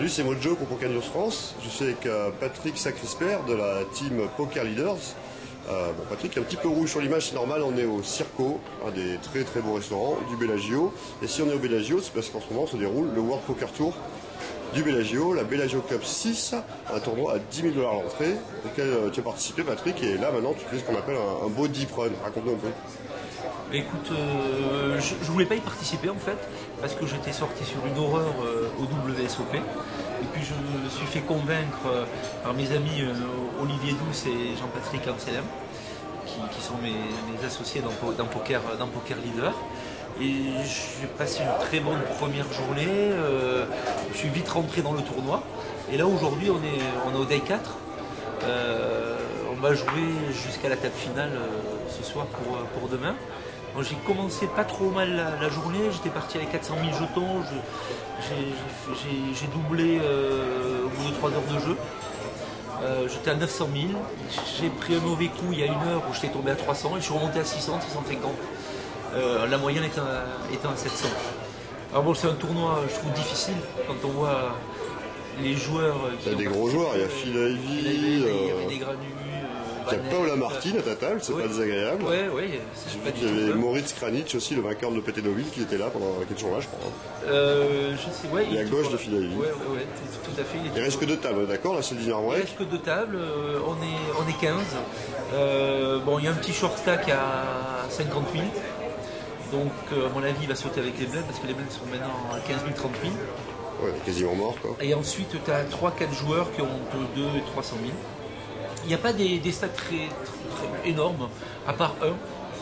Salut, c'est Mojo pour Poker News France. Je suis avec Patrick Sacrisper de la team Poker Leaders. Bon, Patrick est un petit peu rouge sur l'image, c'est normal, on est au Circo, un des très très beaux restaurants du Bellagio. Et si on est au Bellagio, c'est parce qu'en ce moment se déroule le World Poker Tour du Bellagio, la Bellagio Cup 6, un tournoi à 10 000 $ l'entrée, auquel tu as participé, Patrick, et là maintenant tu fais ce qu'on appelle un beau deep run. Raconte-nous un peu. Écoute, je voulais pas y participer en fait, parce que j'étais sorti sur une horreur au WSOP. Et puis je me suis fait convaincre par mes amis Olivier Douce et Jean-Patrick Anselm, qui sont mes associés dans Poker Leader. Et j'ai passé une très bonne première journée, je suis vite rentré dans le tournoi. Et là aujourd'hui on est au Day 4. On va jouer jusqu'à la table finale ce soir pour demain. J'ai commencé pas trop mal la journée, j'étais parti avec 400 000 jetons, j'ai doublé au bout de 3 heures de jeu. J'étais à 900 000, j'ai pris un mauvais coup il y a une heure où j'étais tombé à 300 et je suis remonté à 600, 650. La moyenne étant à 700. Alors bon, c'est un tournoi, je trouve, difficile quand on voit les joueurs. Il y a des gros joueurs, il y a Phil Ivey, il y avait des Granus. Il y a Paola Martin à ta table, c'est pas désagréable. Oui, j'ai vu qu'il y avait Moritz Kranich aussi, le vainqueur de PT Deauville, qui était là pendant quelques jours là, je crois. Je sais, ouais. Et à gauche de Phil Ivey. Oui, tout à fait. Il reste que 2 tables, d'accord? Là, c'est le dinner break. Il reste que 2 tables, on est 15. Bon, il y a un petit short stack à 50 000. Donc, à mon avis, il va sauter avec les blends, parce que les blends sont maintenant à 15 000, 30 000. Ouais, quasiment mort, quoi. Et ensuite, tu as 3-4 joueurs qui ont entre 2 et 300 000. Il n'y a pas des stacks très énormes, à part un,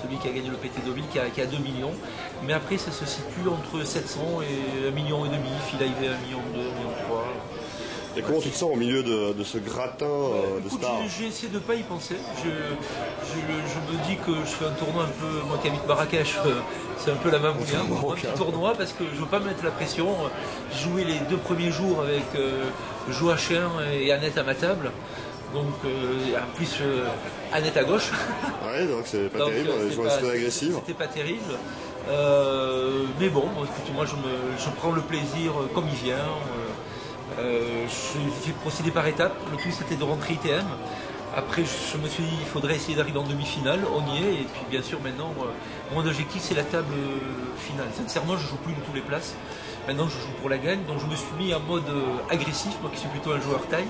celui qui a gagné le PT Deauville, qui a 2 millions. Mais après, ça se situe entre 700 et 1,5 million. Phil Ivey 1,2 million, 1,3 million. Et comment tu te sens au milieu de ce gratin de stars? J'ai essayé de ne pas y penser. Je me dis que je fais un tournoi un peu, moi qui habite Marrakech, c'est un peu la même un petit tournoi parce que je ne veux pas me mettre la pression. J'ai joué les 2 premiers jours avec Joachim et Annette à ma table. Donc en plus Annette à gauche. Ouais, donc c'est pas terrible, les joueurs très agressifs. C'était pas terrible. Mais bon, écoute, moi je prends le plaisir comme il vient. Je fais procéder par étapes. Le tout c'était de rentrer ITM. Après je me suis dit il faudrait essayer d'arriver en demi-finale, on y est. Et puis bien sûr maintenant mon objectif c'est la table finale. Sincèrement je joue plus de toutes les places. Maintenant je joue pour la gagne. Donc je me suis mis en mode agressif, moi qui suis plutôt un joueur taille.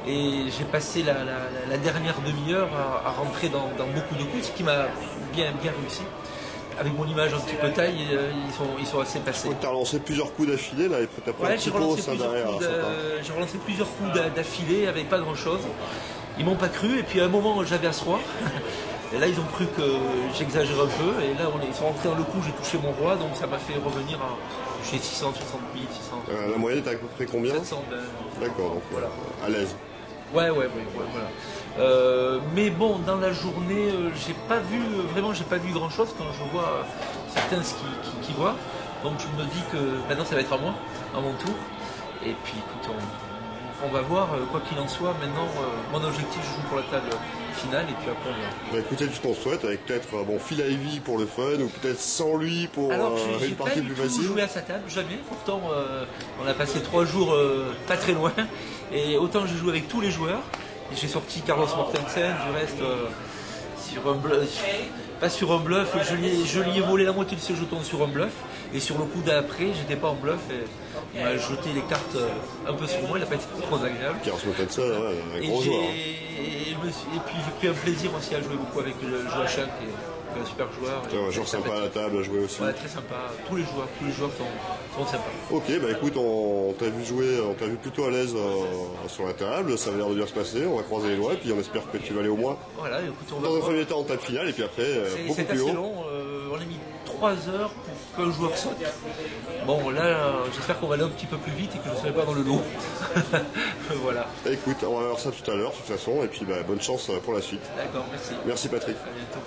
Et j'ai passé la dernière demi-heure à rentrer dans beaucoup de coups, ce qui m'a bien réussi. Avec mon image un petit peu taille, ils sont assez passés. Tu as relancé plusieurs coups d'affilée, là, et tu as pris un petit pot ça derrière. J'ai relancé plusieurs coups d'affilée avec pas grand-chose. Ils m'ont pas cru, et puis à un moment j'avais As-Roi. Et là ils ont cru que j'exagère un peu, et là ils sont rentrés dans le coup, j'ai touché mon roi, donc ça m'a fait revenir à chez 660 000, 600. La moyenne est à peu près combien? 700. D'accord, donc voilà. À l'aise. Ouais, voilà. Mais bon, dans la journée, j'ai pas vu grand chose quand je vois certains qui voient. Donc je me dis que maintenant ça va être à moi, à mon tour. Et puis écoute, on va voir, quoi qu'il en soit, maintenant mon objectif, je joue pour la table finale et puis après on verra. Bah écoutez, tu t'en souhaites avec peut-être Phil Ivey pour le fun ou peut-être sans lui pour une partie plus facile. Alors j'ai joué à sa table, jamais. Pourtant on a passé 3 jours pas très loin et autant j'ai joué avec tous les joueurs. Et j'ai sorti Carlos Mortensen, du reste sur un bluff, pas sur un bluff, je lui ai volé la moitié de ses jetons sur un bluff et sur le coup d'après j'étais pas en bluff et il m'a jeté les cartes un peu sur moi, il n'a pas été trop agréable. Carlos Mortensen, ouais, un gros joueur. Et puis j'ai pris un plaisir aussi à jouer beaucoup avec le Joachim qui est un super joueur. C'est un joueur sympa à la table à jouer aussi. Ouais, très sympa, tous les joueurs sont sympas. Ok, bah écoute, on t'a vu jouer, on t'a vu plutôt à l'aise sur la table, ça a l'air de bien se passer, on va croiser les doigts et puis on espère que tu vas aller au moins. Voilà, écoute, on va dans un premier temps en table finale et puis après beaucoup plus haut. C'est assez long, on a mis 3 heures pour qu'un joueur saute. Bon là, j'espère qu'on va aller un petit peu plus vite et que je ne serai pas dans le lot. Voilà. Écoute, on va voir ça tout à l'heure de toute façon et puis bonne chance pour la suite. D'accord, merci. Merci Patrick. À bientôt.